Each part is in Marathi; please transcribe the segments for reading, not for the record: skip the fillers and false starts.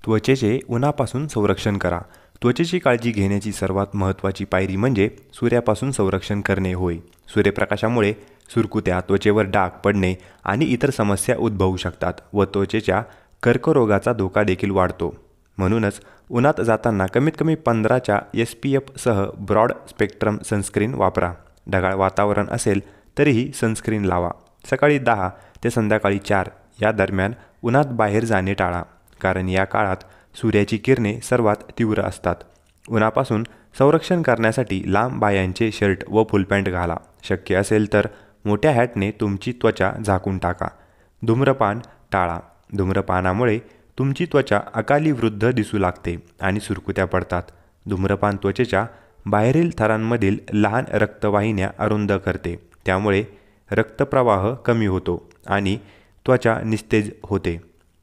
त्वचेचे उन्हापासून संरक्षण करा। त्वचेची काळजी घेण्याची सर्वात महत्त्वाची पायरी म्हणजे सूर्यापासून संरक्षण करणे होय। सूर्यप्रकाशामुळे सुरकुत्या, त्वचेवर डाग पडणे आणि इतर समस्या उद्भवू शकतात व त्वचेच्या कर्करोगाचा धोका देखील वाढतो। म्हणूनच उन्हात जाताना कमीत कमी 15च्या SPF सह ब्रॉड स्पेक्ट्रम सनस्क्रीन वापरा। ढगाळ वातावरण असेल तरीही सनस्क्रीन लावा। सकाळी 10 ते संध्याकाळी 4 या दरम्यान उन्हात बाहेर जाणे टाळा, कारण या काळात सूर्याची किरणे सर्वात तीव्र असतात। उन्हापासून संरक्षण करण्यासाठी लांब बाह्यांचे शर्ट व फुलपॅन्ट घाला। शक्य असेल तर मोठ्या हॅटने तुमची त्वचा झाकून टाका। धूम्रपान टाळा। धूम्रपानामुळे तुमची त्वचा अकाली वृद्ध दिसू लागते आणि सुरकुत्या पडतात। धूम्रपान त्वचेच्या बाहेरील थरांमधील लहान रक्तवाहिन्या अरुंद करते, त्यामुळे रक्तप्रवाह कमी होतो आणि त्वचा निस्तेज होते।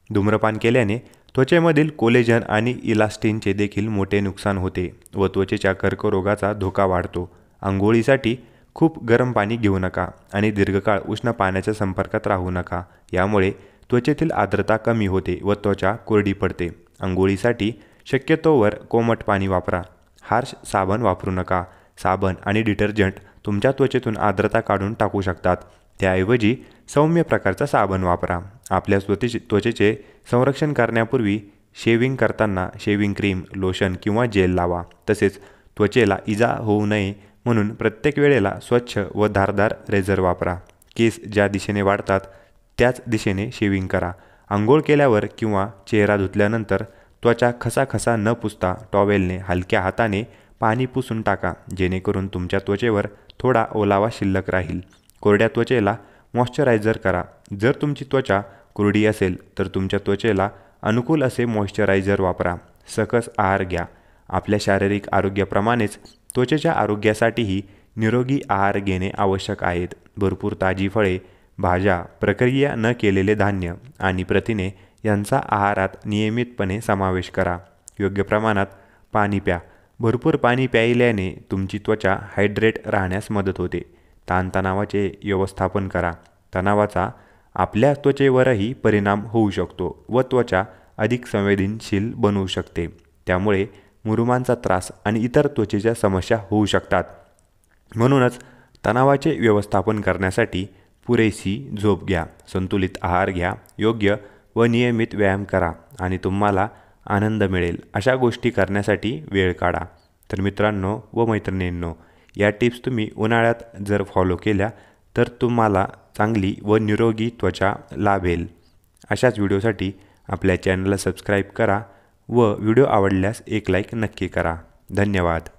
धूम्रपान केल्याने त्वचेमधील कोलेजन आणि इलास्टिनचे देखील मोठे नुकसान होते व त्वचेच्या कर्करोगाचा धोका वाढतो। अंघोळीसाठी खूप गरम पाणी घेऊ नका आणि दीर्घकाळ उष्ण पाण्याच्या संपर्कात राहू नका, यामुळे त्वचेतील आर्द्रता कमी होते व त्वचा कोरडी पडते। अंघोळीसाठी शक्यतोवर कोमट पाणी वापरा। हार्श साबण वापरू नका। साबण आणि डिटर्जंट तुमच्या त्वचेतून आर्द्रता काढून टाकू शकतात, त्याऐवजी सौम्य प्रकारचा साबण वापरा। आपल्या त्वचेचे संरक्षण करण्यापूर्वी शेविंग करताना शेविंग क्रीम, लोशन किंवा जेल लावा। तसेच त्वचेला इजा होऊ नये म्हणून प्रत्येक वेळेला स्वच्छ व धारदार रेझर वापरा। केस ज्या दिशेने वाढतात त्याच दिशेने शेविंग करा। अंघोळ केल्यावर किंवा चेहरा धुतल्यानंतर त्वचा खसाखसा न पुसता टॉवेलने हलक्या हाताने पाणी पुसून टाका, जेणेकरून तुमच्या त्वचेवर थोडा ओलावा शिल्लक राहील। कोरड्या त्वचेला मॉइश्चरायझर करा। जर तुमची त्वचा कोरडी असेल तर तुमच्या त्वचेला अनुकूल असे मॉइश्चरायझर वापरा। सकस आहार घ्या। आपल्या शारीरिक आरोग्याप्रमाणेच त्वचेच्या आरोग्यासाठीही निरोगी आहार घेणे आवश्यक आहेत। भरपूर ताजी फळे, भाज्या, प्रक्रिया न केलेले धान्य आणि प्रथिने यांचा आहारात नियमितपणे समावेश करा। योग्य प्रमाणात पाणी प्या। भरपूर पाणी प्यायल्याने तुमची त्वचा हायड्रेट राहण्यास मदत होते। ताणतणावाचे व्यवस्थापन करा। तणावाचा आपल्या त्वचेवरही परिणाम होऊ शकतो व त्वचा अधिक संवेदनशील बनवू शकते, त्यामुळे मुरुमांचा त्रास आणि इतर त्वचेच्या समस्या होऊ शकतात। म्हणूनच तणावाचे व्यवस्थापन करण्यासाठी पुरेशी झोप घ्या, संतुलित आहार घ्या, योग्य व नियमित व्यायाम करा आणि तुम्हाला आनंद मिळेल अशा गोष्टी करण्यासाठी वेळ काढा। तर मित्रांनो व मैत्रिणींनो, या टिप्स तुम्ही उन्हाळ्यात जर फॉलो केल्या तर तुम्हाला चांगली व निरोगी त्वचा लाभेल। अशाच व्हिडिओसाठी आपल्या चॅनलला सबस्क्राईब करा व व्हिडिओ आवडल्यास एक लाईक नक्की करा। धन्यवाद।